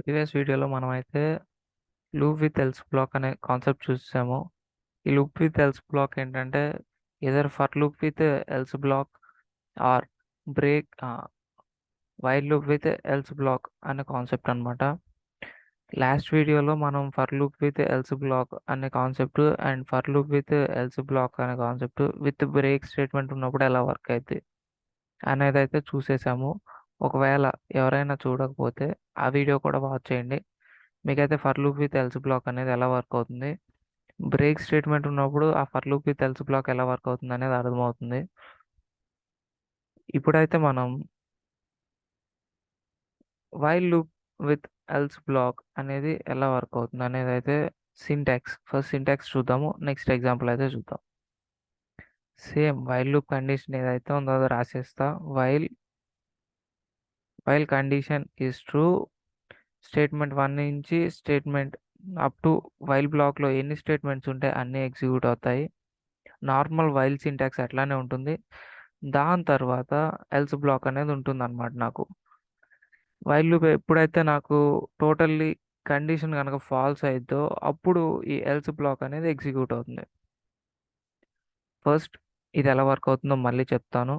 Previous వీడియోలో మనమైతే loop with else block అనే కాన్సెప్ట్ చూసాము. ఈ లూప్ విత్ ఎల్స్ బ్లాక్ ఏంటంటే for loop with else block or break while loop with else block అనే concept అన్నమాట. లాస్ట్ వీడియోలో మనం for loop with else block అనే concept and for loop with else block అనే concept with break statement ఉన్నప్పుడు ఎలా work అవుతుంది అనేది అయితే చూసేసాము. ఒకవేళ ఎవరైనా చూడకపోతే ఆ వీడియో కూడా వాచ్ చేయండి. మీకైతే for loop with else block అనేది ఎలా వర్క్ అవుతుంది, బ్రేక్ స్టేట్మెంట్ ఉన్నప్పుడు ఆ for loop with else block ఎలా వర్క్ అవుతుంది అనేది అర్థమవుతుంది. ఇప్పుడైతే మనం while loop with else block అనేది ఎలా వర్క్ అవుతుంది అనేది అయితే ఫస్ట్ సింటాక్స్ చూద్దాము. నెక్స్ట్ ఎగ్జాంపుల్ అయితే చూద్దాం. సేమ్ వైల్ లూప్ కండిషన్ ఏదైతే ఉందో అది రాసేస్తా. While while condition is true, statement 1 నుంచి స్టేట్మెంట్ అప్ టు వైల్ బ్లాక్లో ఎన్ని స్టేట్మెంట్స్ ఉంటే అన్ని ఎగ్జిక్యూట్ అవుతాయి. నార్మల్ వైల్ సింటాక్స్ అట్లానే ఉంటుంది. దాని తర్వాత ఎల్స్ బ్లాక్ అనేది ఉంటుంది అనమాట. నాకు వైల్ లూప్ ఎప్పుడైతే నాకు టోటల్లీ కండిషన్ కనుక ఫాల్స్ అయిద్దో అప్పుడు ఈ ఎల్స్ బ్లాక్ అనేది ఎగ్జిక్యూట్ అవుతుంది. ఫస్ట్ ఇది ఎలా వర్క్ అవుతుందో మళ్ళీ చెప్తాను.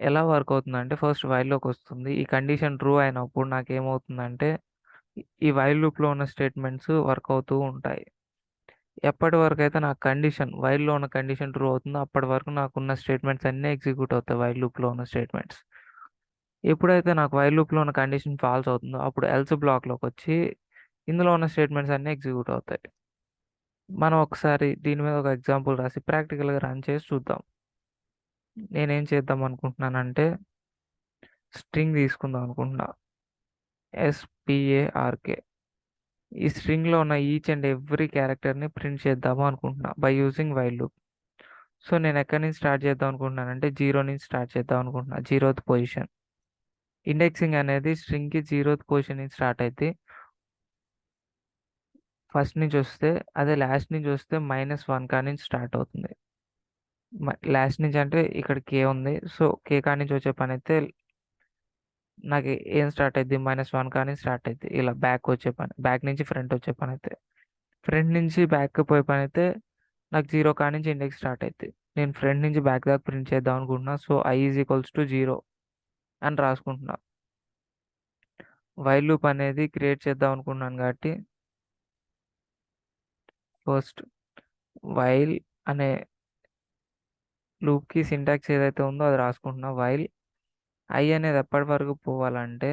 ఎలా వర్క్ అవుతుందంటే ఫస్ట్ వైల్లోకి వస్తుంది. ఈ కండిషన్ ట్రూ అయినప్పుడు నాకు ఏమవుతుందంటే ఈ వైల్ లూప్లో ఉన్న స్టేట్మెంట్స్ వర్క్ అవుతూ ఉంటాయి. ఎప్పటి వరకు అయితే నా కండిషన్ వైల్లో ఉన్న కండిషన్ ట్రూ అవుతుందో అప్పటి వరకు నాకున్న స్టేట్మెంట్స్ అన్నీ ఎగ్జిక్యూట్ అవుతాయి వైల్ లూప్లో ఉన్న స్టేట్మెంట్స్. ఎప్పుడైతే నాకు వైల్ లూప్లో ఉన్న కండిషన్ ఫాల్స్ అవుతుందో అప్పుడు ఎల్స్ బ్లాక్లోకి వచ్చి ఇందులో ఉన్న స్టేట్మెంట్స్ అన్నీ ఎగ్జిక్యూట్ అవుతాయి. మనం ఒకసారి దీని మీద ఒక ఎగ్జాంపుల్ రాసి ప్రాక్టికల్గా రన్ చేసి చూద్దాం. నేనేం చేద్దాం అనుకుంటున్నానంటే స్ట్రింగ్ తీసుకుందాం అనుకుంటున్నా. SPARK. ఈ స్ట్రింగ్లో ఉన్న ఈచ్ అండ్ ఎవ్రీ క్యారెక్టర్ని ప్రింట్ చేద్దాము అనుకుంటున్నా by using while loop. So నేను ఎక్కడి నుంచి స్టార్ట్ చేద్దాం అనుకుంటున్నానంటే 0 నుంచి స్టార్ట్ చేద్దాం అనుకుంటున్నా. 0th position. ఇండెక్సింగ్ అనేది స్ట్రింగ్కి 0th పొజిషన్ నుంచి స్టార్ట్ అయితే ఫస్ట్ నుంచి వస్తే అదే లాస్ట్ నుంచి వస్తే -1 కాడి నుంచి స్టార్ట్ అవుతుంది. లాస్ట్ నుంచి అంటే ఇక్కడ K ఉంది. సో K కాడి నుంచి వచ్చే పని అయితే నాకు ఏం స్టార్ట్ అయింది -1 కాడి నుంచి స్టార్ట్ అయింది. ఇలా బ్యాక్ వచ్చే పని, బ్యాక్ నుంచి ఫ్రంట్ వచ్చే పని అయితే, ఫ్రంట్ నుంచి బ్యాక్ పోయే పని అయితే నాకు 0 కాడి నుంచి ఇండెక్స్ స్టార్ట్ అవుతుంది. నేను ఫ్రంట్ నుంచి బ్యాక్ దాకా ప్రింట్ చేద్దాం అనుకుంటున్నా. So I is equals to 0 అని రాసుకుంటున్నా. వైల్ లూప్ అనేది క్రియేట్ చేద్దాం అనుకున్నాను కాబట్టి ఫస్ట్ వైల్ అనే లూప్కి సింటాక్స్ ఏదైతే ఉందో అది రాసుకుంటున్నా. వైల్ I అనేది ఎప్పటి వరకు పోవాలంటే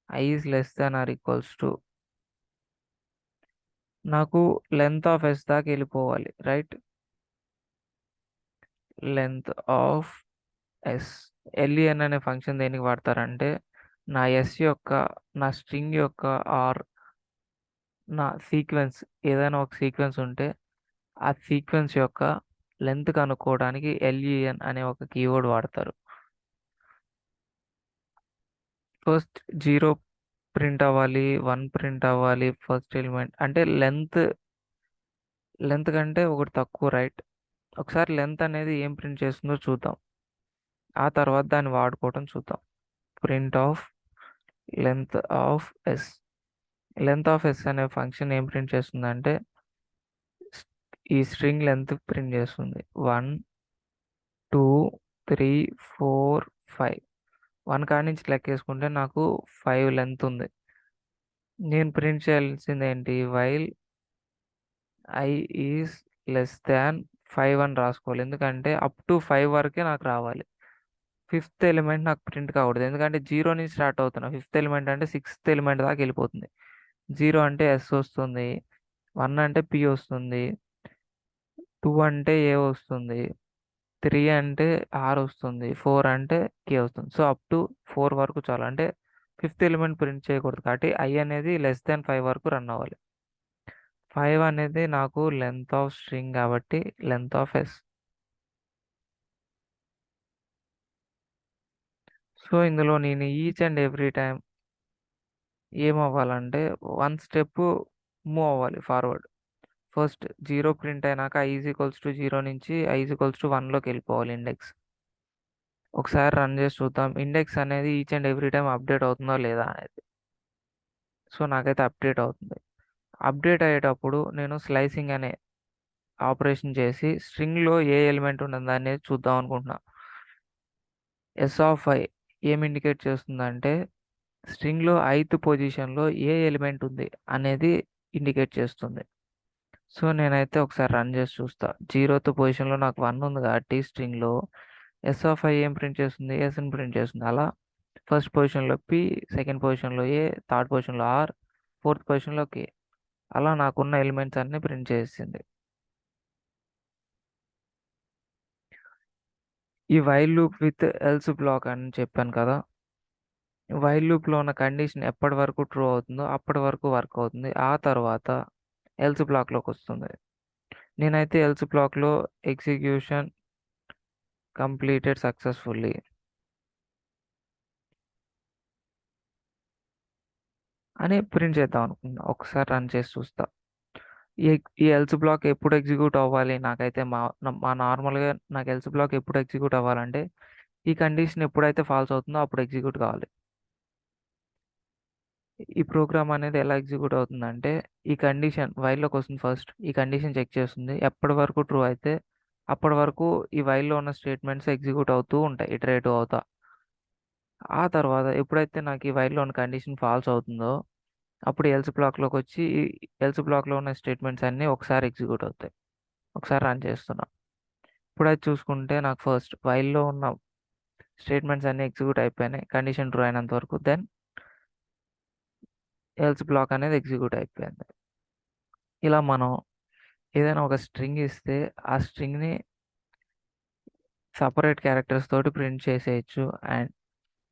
I is less than or equals to నాకు లెంత్ ఆఫ్ S దాకా వెళ్ళిపోవాలి, right? Length of S. LEN అనే ఫంక్షన్ దేనికి వాడతారంటే నా నా స్ట్రింగ్ యొక్క ఆర్ నా సీక్వెన్స్ ఏదైనా ఒక సీక్వెన్స్ ఉంటే ఆ సీక్వెన్స్ యొక్క లెంత్ కనుక్కోవడానికి LEN అనే ఒక కీవర్డ్ వాడతారు. ఫస్ట్ 0 ప్రింట్ అవ్వాలి, 1 ప్రింట్ అవ్వాలి. ఫస్ట్ ఎలిమెంట్ అంటే లెంత్ కంటే ఒకటి తక్కువ, రైట్? ఒకసారి లెంత్ అనేది ఏం ప్రింట్ చేస్తుందో చూద్దాం. ఆ తర్వాత దాన్ని వాడుకోవటం చూద్దాం. Print of length of S. Length of S అనే ఫంక్షన్ ఏం ప్రింట్ చేస్తుందంటే ఈ స్ట్రింగ్ లెంత్ ప్రింట్ చేస్తుంది. 1 2 3 4 5. 1 కాడి నుంచి లెక్కేసుకుంటే నాకు 5 లెంత్ ఉంది. నేను ప్రింట్ చేయాల్సింది ఏంటి? While I is less than 5 అని రాసుకోవాలి. ఎందుకంటే అప్ టు 5 వరకే నాకు రావాలి. ఫిఫ్త్ ఎలిమెంట్ నాకు ప్రింట్ కాకూడదు. ఎందుకంటే 0 నుంచి స్టార్ట్ అవుతున్నా. ఫిఫ్త్ ఎలిమెంట్ అంటే 6th ఎలిమెంట్ దాకా వెళ్ళిపోతుంది. 0 అంటే S వస్తుంది, 1 అంటే P వస్తుంది, 2 అంటే A వస్తుంది, 3 అంటే R వస్తుంది, 4 అంటే K వస్తుంది. సో అప్ టు 4 వరకు చాలు. అంటే ఫిఫ్త్ ఎలిమెంట్ ప్రింట్ చేయకూడదు కాబట్టి I అనేది లెస్ దాన్ 5 వరకు రన్ అవ్వాలి. 5 అనేది నాకు లెంత్ ఆఫ్ స్ట్రింగ్ కాబట్టి లెంత్ ఆఫ్ S. సో ఇందులో నేను ఈచ్ అండ్ ఎవ్రీ టైం ఏమవ్వాలంటే 1 స్టెప్ మూవ్ అవ్వాలి ఫార్వర్డ్. ఫస్ట్ 0 ప్రింట్ అయినాక I ఈజ్ ఈక్వల్స్ టు 0 నుంచి I ఈజ్ ఈక్వల్స్ టు 1లోకి వెళ్ళిపోవాలి ఇండెక్స్. ఒకసారి రన్ చేసి చూద్దాం ఇండెక్స్ అనేది each and every time update అవుతుందో లేదా అనేది. సో నాకైతే అప్డేట్ అవుతుంది. అప్డేట్ అయ్యేటప్పుడు నేను స్లైసింగ్ అనే ఆపరేషన్ చేసి స్ట్రింగ్లో ఏ ఎలిమెంట్ ఉన్నది అనేది చూద్దాం అనుకుంటున్నా. ఎస్ ఆఫ్ ఐ ఏం ఇండికేట్ చేస్తుందంటే స్ట్రింగ్లో ఐత్ పొజిషన్లో ఏ ఎలిమెంట్ ఉంది అనేది ఇండికేట్ చేస్తుంది. సో నేనైతే ఒకసారి రన్ చేసి చూస్తా. 0th పొజిషన్లో నాకు 1 ఉంది కాబట్టి స్ట్రింగ్లో ఎస్ ఆఫ్ ఐ ఏం ప్రింట్ చేస్తుంది, ఎస్ని ప్రింట్ చేస్తుంది. అలా ఫస్ట్ పొజిషన్లో పి, సెకండ్ పొజిషన్లో ఏ, థర్డ్ పొజిషన్లో ఆర్, ఫోర్త్ పొజిషన్లో కే. అలా నాకున్న ఎలిమెంట్స్ అన్ని ప్రింట్ చేసింది. ఈ while loop with else black అని చెప్పాను కదా. వైల్ లూప్లో ఉన్న కండిషన్ ఎప్పటి వరకు ట్రూ అవుతుందో అప్పటి వరకు వర్క్ అవుతుంది. ఆ తర్వాత ఎల్స్ బ్లాక్లోకి వస్తుంది. నేనైతే ఎల్స్ బ్లాక్లో ఎగ్జిక్యూషన్ కంప్లీటెడ్ సక్సెస్ఫుల్లీ అని ప్రింట్ చేద్దాం అనుకున్నా. ఒకసారి రన్ చేసి చూస్తా. ఈ ఈ ఎల్స్ బ్లాక్ ఎప్పుడు ఎగ్జిక్యూట్ అవ్వాలి, నాకైతే మా నార్మల్గా నాకు ఎల్స్ బ్లాక్ ఎప్పుడు ఎగ్జిక్యూట్ అవ్వాలంటే ఈ కండిషన్ ఎప్పుడైతే ఫాల్స్ అవుతుందో అప్పుడు ఎగ్జిక్యూట్ కావాలి. ఈ ప్రోగ్రామ్ అనేది ఎలా ఎగ్జిక్యూట్ అవుతుందంటే ఈ కండిషన్ వైల్లోకి వస్తుంది. ఫస్ట్ ఈ కండిషన్ చెక్ చేస్తుంది. ఎప్పటి వరకు ట్రూ అయితే అప్పటి వరకు ఈ వైల్లో ఉన్న స్టేట్మెంట్స్ ఎగ్జిక్యూట్ అవుతూ ఉంటాయి, ఇటరేటివ్ అవుతా. ఆ తర్వాత ఎప్పుడైతే నాకు ఈ వైల్లో ఉన్న కండిషన్ ఫాల్స్ అవుతుందో అప్పుడు ఎల్స్ బ్లాక్లోకి వచ్చి ఈ ఎల్స్ బ్లాక్లో ఉన్న స్టేట్మెంట్స్ అన్నీ ఒకసారి ఎగ్జిక్యూట్ అవుతాయి. ఒకసారి రన్ చేస్తున్నా. ఇప్పుడైతే చూసుకుంటే నాకు ఫస్ట్ వైల్లో ఉన్న స్టేట్మెంట్స్ అన్నీ ఎగ్జిక్యూట్ అయిపోయినాయి కండిషన్ ట్రూ అయినంత వరకు. దెన్ ఎల్స్ బ్లాక్ అనేది ఎగ్జిక్యూట్ అయిపోయింది. ఇలా మనం ఏదైనా ఒక స్ట్రింగ్ ఇస్తే ఆ స్ట్రింగ్ని సపరేట్ క్యారెక్టర్స్ తోటి ప్రింట్ చేసేయచ్చు. అండ్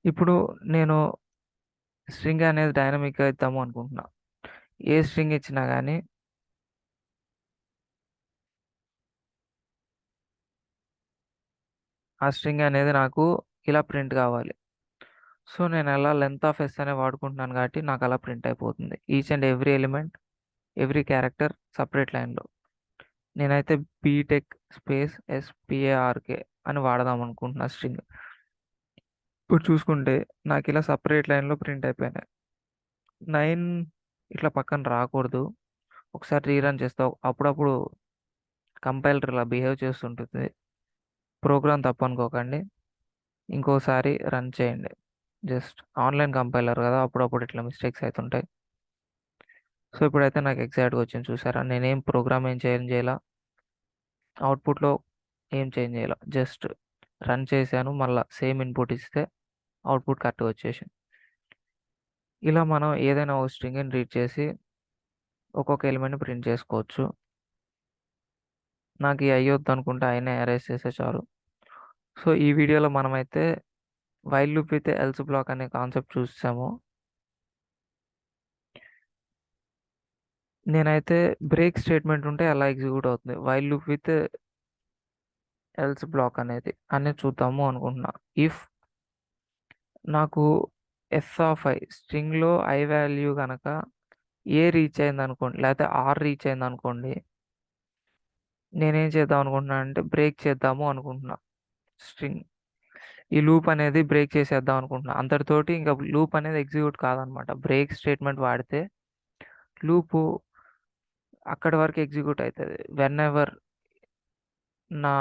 ఇప్పుడు నేను స్ట్రింగ్ అనేది డైనమిక్గా ఇద్దాము అనుకుంటున్నా. ఏ స్ట్రింగ్ ఇచ్చినా కానీ ఆ స్ట్రింగ్ అనేది నాకు ఇలా ప్రింట్ కావాలి. సో నేను అలా లెంత్ ఆఫ్ ఎస్ అనే వాడుకుంటున్నాను కాబట్టి నాకు అలా ప్రింట్ అయిపోతుంది. Each and every element, every character separate లైన్లో. నేనైతే బీటెక్ స్పేస్ ఎస్పిఏఆర్కే అని వాడదాం అనుకుంటున్నా స్ట్రింగ్. ఇప్పుడు చూసుకుంటే నాకు ఇలా సపరేట్ లైన్లో ప్రింట్ అయిపోయినాయి. 9 ఇట్లా పక్కన రాకూడదు. ఒకసారి రీరన్ చేస్తా. అప్పుడప్పుడు కంపైలర్ ఇలా బిహేవ్ చేస్తుంటుంది. ప్రోగ్రామ్ తప్పనుకోకండి. ఇంకోసారి రన్ చేయండి. జస్ట్ ఆన్లైన్ కంపైలర్ కదా, అప్పుడప్పుడు ఇట్లా మిస్టేక్స్ అవుతుంటాయి. సో ఇప్పుడైతే నాకు ఎగ్జాక్ట్గా వచ్చింది చూసారా. నేనేం ప్రోగ్రామ్ ఏం చేంజ్ చేయాల, అవుట్పుట్లో ఏం చేంజ్ చేయాల, జస్ట్ రన్ చేశాను. మళ్ళీ సేమ్ ఇన్పుట్ ఇస్తే అవుట్పుట్ కరెక్ట్గా వచ్చేసింది. ఇలా మనం ఏదైనా ఒక స్ట్రింగ్ని రీడ్ చేసి ఒక్కొక్క ఎలిమెంట్ ప్రింట్ చేసుకోవచ్చు. నాకు ఈ అయ్యొద్దు అనుకుంటే అయినా ఎరేస్ చేస్తే చాలు. సో ఈ వీడియోలో మనమైతే while loop with else block అనే కాన్సెప్ట్ చూసాము. నేనైతే బ్రేక్ స్టేట్మెంట్ ఉంటే ఎలా ఎగ్జిక్యూట్ అవుతుంది while loop with else block అనేది చూద్దాము అనుకుంటున్నా. ఇఫ్ నాకు ఎస్ ఆఫ్ ఐ స్ట్రింగ్లో ఐ వాల్యూ కనుక ఏ రీచ్ అయింది అనుకోండి, లేకపోతే ఆర్ రీచ్ అయింది అనుకోండి, నేనేం చేద్దాం అనుకుంటున్నా అంటే బ్రేక్ చేద్దాము అనుకుంటున్నా. స్ట్రింగ్ ఈ లూప్ అనేది బ్రేక్ చేసేద్దాం అనుకుంటున్నా. అంతటితోటి ఇంకా లూప్ అనేది ఎగ్జిక్యూట్ కాదనమాట. బ్రేక్ స్టేట్మెంట్ వాడితే లూపు అక్కడి వరకు ఎగ్జిక్యూట్ అవుతుంది. వెన్ ఎవర్ నా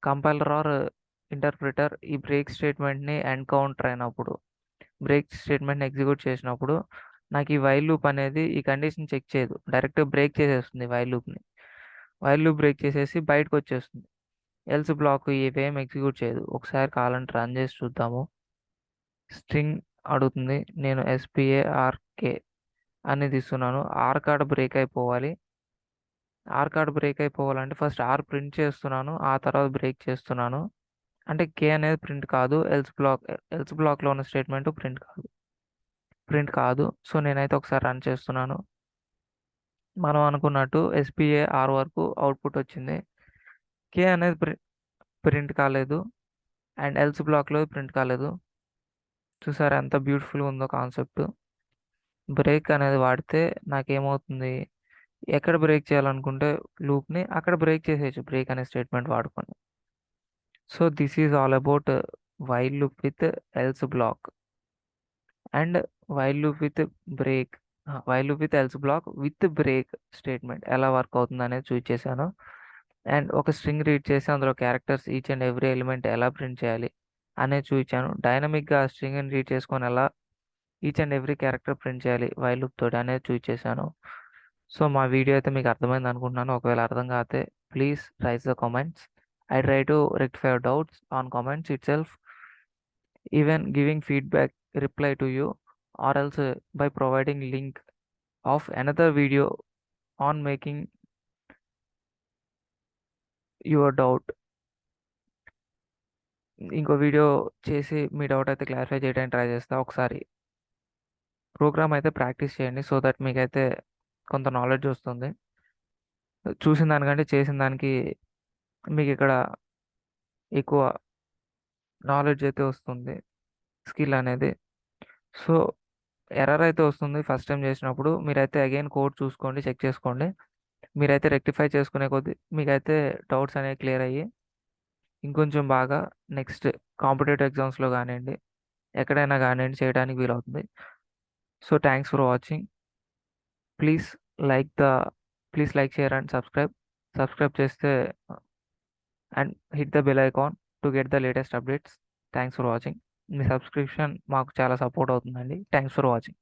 కంపైలర్ ఆర్ ఇంటర్ప్రిటర్ ఈ బ్రేక్ స్టేట్మెంట్ని ఎన్కౌంటర్ అయినప్పుడు, బ్రేక్ స్టేట్మెంట్ని ఎగ్జిక్యూట్ చేసినప్పుడు నాకు ఈ వైల్ లూప్ అనేది ఈ కండిషన్ చెక్ చేయదు, డైరెక్ట్ బ్రేక్ చేసేస్తుంది వైల్ లూప్ని. వైల్ లూప్ బ్రేక్ చేసేసి బయటకు వచ్చేస్తుంది. ఎల్స్ బ్లాక్ ఇవేం ఎగ్జిక్యూట్ చేయదు. ఒకసారి కావాలంటే రన్ చేసి చూద్దాము. స్ట్రింగ్ అడుగుతుంది, నేను ఎస్పిఏఆర్కే అనేది ఇస్తున్నాను. ఆర్ కార్డ్ బ్రేక్ అయిపోవాలి. ఆర్ కార్డ్ బ్రేక్ అయిపోవాలంటే ఫస్ట్ ఆర్ ప్రింట్ చేస్తున్నాను, ఆ తర్వాత బ్రేక్ చేస్తున్నాను. అంటే కే అనేది ఎల్స్ బ్లాక్లో ఉన్న స్టేట్మెంట్ ప్రింట్ కాదు. సో నేనైతే ఒకసారి రన్ చేస్తున్నాను. మనం అనుకున్నట్టు ఎస్పిఏఆర్ వరకు అవుట్పుట్ వచ్చింది. కే అనేది ప్రింట్ కాలేదు అండ్ ఎల్స్ బ్లాక్లో ప్రింట్ కాలేదు. చూసారా ఎంత బ్యూటిఫుల్గా ఉందో కాన్సెప్ట్. బ్రేక్ అనేది వాడితే నాకేమవుతుంది, ఎక్కడ బ్రేక్ చేయాలనుకుంటే లూప్ని అక్కడ బ్రేక్ చేసేయచ్చు బ్రేక్ అనే స్టేట్మెంట్ వాడుకొని. So this is all about while loop with else black. And while loop with break, while loop with else black with break statement ఎలా వర్క్ అవుతుంది అనేది చూస్ చేశాను. అండ్ ఒక స్ట్రింగ్ రీడ్ చేసి అందులో characters each and every element ఎలా print చేయాలి అనేది చూపించాను. డైనమిక్గా ఆ స్ట్రింగ్ని రీడ్ చేసుకొని ఎలా each and every character print చేయాలి వైల్ లూప్ తోటి అనేది చూస్ చేశాను. సో మా వీడియో అయితే మీకు అర్థమైంది అనుకుంటున్నాను. ఒకవేళ అర్థం కాకపోతే please rice the comments. I try to rectify your doubts on comments it self, even giving feedback reply to you, or else by providing link of another video on making your doubt. ఇంకో video చేసి మీ doubt అయితే clarify చేయడానికి try చేస్తా. ఒకసారి programme అయితే practice చేయండి so that మీకైతే కొంత నాలెడ్జ్ వస్తుంది. చూసిన దానికంటే చేసిన దానికి మీకు ఇక్కడ ఎక్కువ నాలెడ్జ్ అయితే వస్తుంది, స్కిల్ అనేది. సో ఎర్రర్ అయితే వస్తుంది ఫస్ట్ టైం చేసినప్పుడు. మీరైతే అగైన్ కోడ్ చూసుకోండి, చెక్ చేసుకోండి. మీరైతే రెక్టిఫై చేసుకునే కొద్దీ మీకైతే డౌట్స్ అనేవి క్లియర్ అయ్యి ఇంకొంచెం బాగా నెక్స్ట్ కాంపిటేటివ్ ఎగ్జామ్స్లో కానివ్వండి, ఎక్కడైనా కానివ్వండి చేయడానికి వీలవుతుంది. So thanks for watching. Please like the please like, share and subscribe చేస్తే and hit the bell icon to get the latest updates. Thanks for watching. మీ సబ్స్క్రిప్షన్ మాకు చాలా సపోర్ట్ అవుతుందండి. Thanks for watching.